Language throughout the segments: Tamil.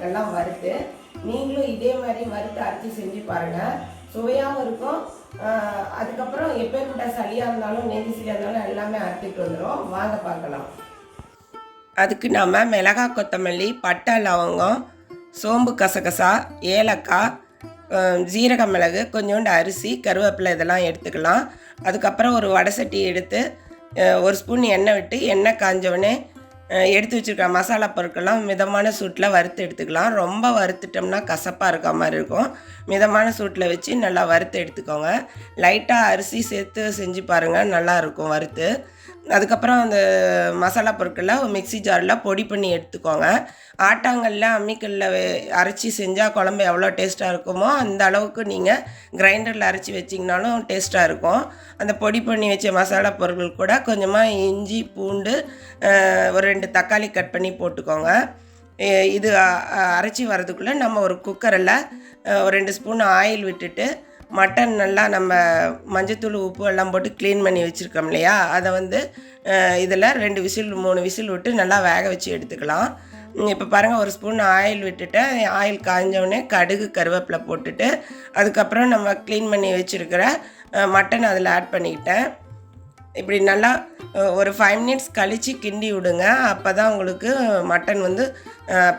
இதெல்லாம் வறுத்து நீங்களும் இதே மாதிரி வறுத்து அரைச்சி செஞ்சு பாருங்கள். சுவையாகவும் இருக்கும். அதுக்கப்புறம் எப்பேற்பட்ட சளியாக இருந்தாலும் நெஞ்சு சளியாக இருந்தாலும் எல்லாமே அறுத்துட்டு வந்துடும். வாங்க பார்க்கலாம். அதுக்கு நம்ம மிளகாய், கொத்தமல்லி, பட்டை, லவங்கம், சோம்பு, கசகசா, ஏலக்காய், ஜீரக மிளகு, கொஞ்சோண்டு அரிசி, கருவேப்பிலை இதெல்லாம் எடுத்துக்கலாம். அதுக்கப்புறம் ஒரு வடை சட்டி எடுத்து 1 ஸ்பூன் எண்ணெய் விட்டு எண்ணெய் காஞ்சவொடனே எடுத்து வச்சுருக்க மசாலா பொருட்கள்லாம் மிதமான சூட்டில் வறுத்து எடுத்துக்கலாம். ரொம்ப வறுத்துட்டோம்னா கசப்பாக இருக்க மாதிரி இருக்கும். மிதமான சூட்டில் வச்சு நல்லா வறுத்து எடுத்துக்கோங்க. லைட்டாக அரிசி சேர்த்து செஞ்சு பாருங்கள், நல்லாயிருக்கும் வறுத்து. அதுக்கப்புறம் அந்த மசாலா பொருட்களை மிக்ஸி ஜாரில் பொடி பண்ணி எடுத்துக்கோங்க. ஆட்டாங்கல்ல அம்மிக்கல்ல அரைச்சி செஞ்சால் குழம்பு எவ்வளோ டேஸ்ட்டாக இருக்குமோ அந்த அளவுக்கு நீங்கள் கிரைண்டரில் அரைச்சி வச்சிங்கனாலும் டேஸ்ட்டாக இருக்கும். அந்த பொடி பண்ணி வச்ச மசாலா பொருட்கள் கூட கொஞ்சமாக இஞ்சி, பூண்டு, ஒரு 2 தக்காளி கட் பண்ணி போட்டுக்கோங்க. இது அரைச்சி வரதுக்குள்ளே நம்ம ஒரு குக்கரில் ஒரு 2 ஸ்பூன் ஆயில் விட்டுட்டு மட்டன் நல்லா நம்ம மஞ்சத்தூள், உப்பு எல்லாம் போட்டு க்ளீன் பண்ணி வச்சுருக்கோம் இல்லையா, அதை இதில் 2 விசில் 3 விசில் விட்டு நல்லா வேக வச்சு எடுத்துக்கலாம். இப்போ பாருங்கள், 1 ஸ்பூன் ஆயில் விட்டுட்டேன். ஆயில் காஞ்சவுடனே கடுகு, கருவேப்பிலை போட்டுட்டு அதுக்கப்புறம் நம்ம க்ளீன் பண்ணி வச்சுருக்கிற மட்டன் அதில் ஆட் பண்ணிக்கிட்டேன். இப்படி நல்லா ஒரு 5 மினிட்ஸ் கழித்து கிண்டி விடுங்க. அப்போ தான் உங்களுக்கு மட்டன்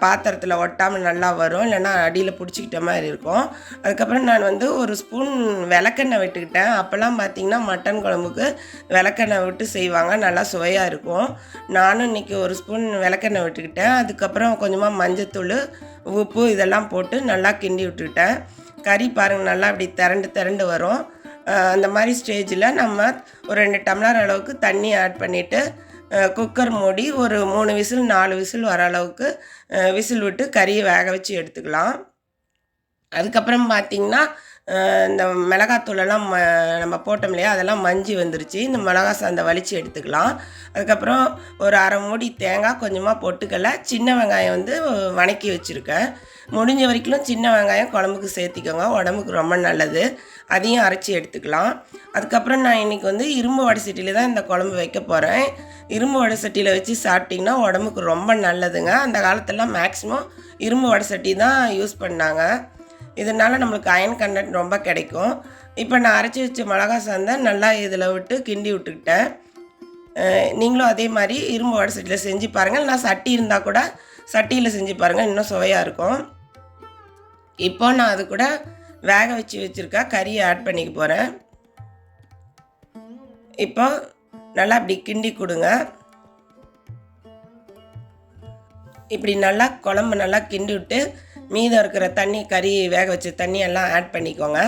பாத்திரத்தில் ஒட்டாமல் நல்லா வரும், இல்லைன்னா அடியில் பிடிச்சிக்கிட்ட மாதிரி இருக்கும். அதுக்கப்புறம் நான் 1 ஸ்பூன் விளக்கெண்ணெய் விட்டுக்கிட்டேன். அப்போல்லாம் பார்த்திங்கன்னா மட்டன் குழம்புக்கு விளக்கெண்ணெய் விட்டு செய்வாங்க, நல்லா சுவையாக இருக்கும். நானும் இன்றைக்கி 1 ஸ்பூன் விளக்கெண்ணெய் விட்டுக்கிட்டேன். அதுக்கப்புறம் கொஞ்சமாக மஞ்சத்தூள், உப்பு இதெல்லாம் போட்டு நல்லா கிண்டி விட்டுக்கிட்டேன். கறி பாருங்கள் நல்லா இப்படி திரண்டு வரும். அந்த மாதிரி ஸ்டேஜில் நம்ம ஒரு 2 டம்ளர் அளவுக்கு தண்ணி ஆட் பண்ணிவிட்டு குக்கர் மூடி ஒரு 3 விசில் 4 விசில் வர அளவுக்கு விசில் விட்டு கறியை வேக வச்சு எடுத்துக்கலாம். அதுக்கப்புறம் பார்த்திங்கன்னா இந்த மிளகாத்தூளெல்லாம் நம்ம போட்டோம் இல்லையா, அதெல்லாம் மஞ்சி வந்துருச்சு. இந்த மிளகா சாந்தை வலித்து எடுத்துக்கலாம். அதுக்கப்புறம் ஒரு அரை மூடி தேங்காய், கொஞ்சமாக பொட்டுக்கடலை, சின்ன வெங்காயம் வணக்கி வச்சுருக்கேன். முடிஞ்ச வரைக்கும் சின்ன வெங்காயம் குழம்புக்கு சேர்த்திக்கோங்க, உடம்புக்கு ரொம்ப நல்லது. அதையும் அரைச்சி எடுத்துக்கலாம். அதுக்கப்புறம் நான் இன்றைக்கி இரும்பு வடை சட்டியில் தான் இந்த குழம்பு வைக்க போகிறேன். இரும்பு வடை சட்டியில் வச்சு சாப்பிட்டிங்கன்னா உடம்புக்கு ரொம்ப நல்லதுங்க. அந்த காலத்திலலாம் மேக்ஸிமம் இரும்பு வடை சட்டி தான் யூஸ் பண்ணாங்க. இதனால் நம்மளுக்கு அயன் கண்டென்ட் ரொம்ப கிடைக்கும். இப்போ நான் அரைச்சி வச்ச மிளகா சாந்தை நல்லா இதில் விட்டு கிண்டி விட்டுக்கிட்டேன். நீங்களும் அதே மாதிரி இரும்பு வடை சட்டியில் செஞ்சு பாருங்கள். நான் சட்டி இருந்தால் கூட சட்டியில் செஞ்சு பாருங்கள், இன்னும் சுவையாக இருக்கும். இப்போ நான் அது கூட வேக வச்சு வச்சுருக்கா கறியை ஆட் பண்ணிக்க போகிறேன். இப்போ நல்லா இப்படி கிண்டி கொடுங்க. இப்படி நல்லா குழம்பு நல்லா கிண்டி விட்டு மீதம் இருக்கிற தண்ணி, கறி வேக வச்ச தண்ணியெல்லாம் ஆட் பண்ணிக்கோங்க.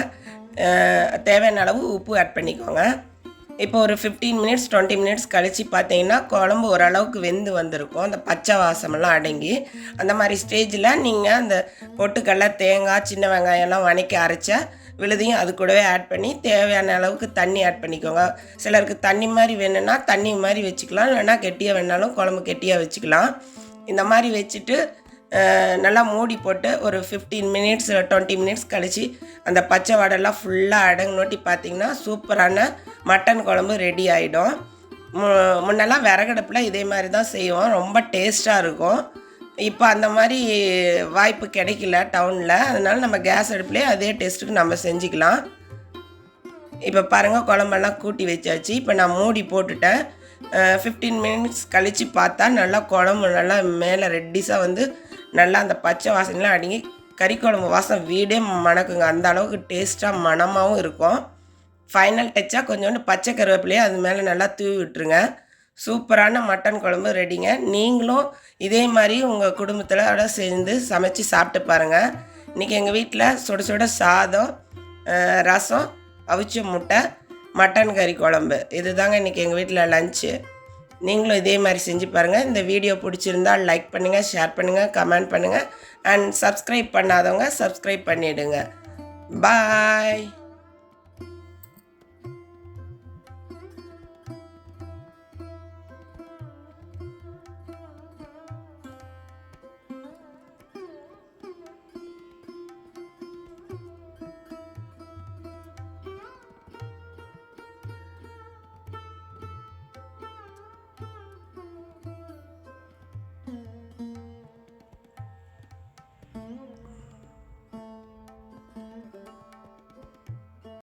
தேவையான அளவு உப்பு ஆட் பண்ணிக்கோங்க. இப்போ ஒரு 15 மினிட்ஸ் 20 மினிட்ஸ் கழித்து பார்த்தீங்கன்னா குழம்பு ஓரளவுக்கு வெந்து வந்திருக்கும், அந்த பச்சை வாசமெல்லாம் அடங்கி. அந்த மாதிரி ஸ்டேஜில் நீங்கள் அந்த பொட்டுக்கடலை, தேங்காய், சின்ன வெங்காயம்லாம் வணக்கி அரைச்ச விழுதையும் அது கூடவே ஆட் பண்ணி தேவையான அளவுக்கு தண்ணி ஆட் பண்ணிக்கோங்க. சிலருக்கு தண்ணி மாதிரி வேணும்னா தண்ணி மாதிரி வச்சுக்கலாம், இல்லைன்னா கெட்டியாக வேணாலும் குழம்பு கெட்டியாக வச்சுக்கலாம். இந்த மாதிரி வச்சுட்டு நல்லா மூடி போட்டு ஒரு 15 மினிட்ஸ் 20 மினிட்ஸ் கழித்து அந்த பச்சை வாடெல்லாம் ஃபுல்லாக அடங்கினோட்டி பார்த்திங்கன்னா சூப்பரான மட்டன் குழம்பு ரெடி ஆகிடும். முன்னெல்லாம் விறகடுப்பில் இதே மாதிரி தான் செய்வோம், ரொம்ப டேஸ்ட்டாக இருக்கும். இப்போ அந்த மாதிரி வாய்ப்பு கிடைக்கல டவுனில், அதனால் நம்ம கேஸ் அடுப்புலேயே அதே டேஸ்ட்டுக்கு நம்ம செஞ்சுக்கலாம். இப்போ பாருங்கள், குழம்பெல்லாம் கூட்டி வச்சாச்சு. இப்போ நான் மூடி போட்டுட்டேன். 15 மினிட்ஸ் கழித்து பார்த்தா நல்லா குழம்பு நல்லா மேலே ரெட்டிஸாக நல்லா அந்த பச்சை வாசனைலாம் அடங்கி கறி குழம்பு வாசம் வீடே மணக்குங்க. அந்த அளவுக்கு டேஸ்ட்டாக மணமாகவும் இருக்கும். ஃபைனல் டச்சாக கொஞ்சோண்டு பச்சை கருவேப்பிலையே அது மேலே நல்லா தூவி விட்டுருங்க. சூப்பரான மட்டன் குழம்பு ரெடிங்க. நீங்களும் இதே மாதிரி உங்கள் குடும்பத்தில் சேர்ந்து சமைச்சு சாப்பிட்டு பாருங்கள். இன்றைக்கி எங்கள் வீட்டில் சுட சுட சாதம், ரசம், அவிச்ச முட்டை, மட்டன் கறி குழம்பு, இது தாங்க இன்றைக்கி எங்கள் வீட்டில் லஞ்சு. நீங்களும் இதே மாதிரி செஞ்சு பாருங்கள். இந்த வீடியோ பிடிச்சிருந்தால் லைக் பண்ணுங்கள், ஷேர் பண்ணுங்கள், கமெண்ட் பண்ணுங்கள். அண்ட் சப்ஸ்கிரைப் பண்ணாதவங்க சப்ஸ்கிரைப் பண்ணிவிடுங்க. பாய்.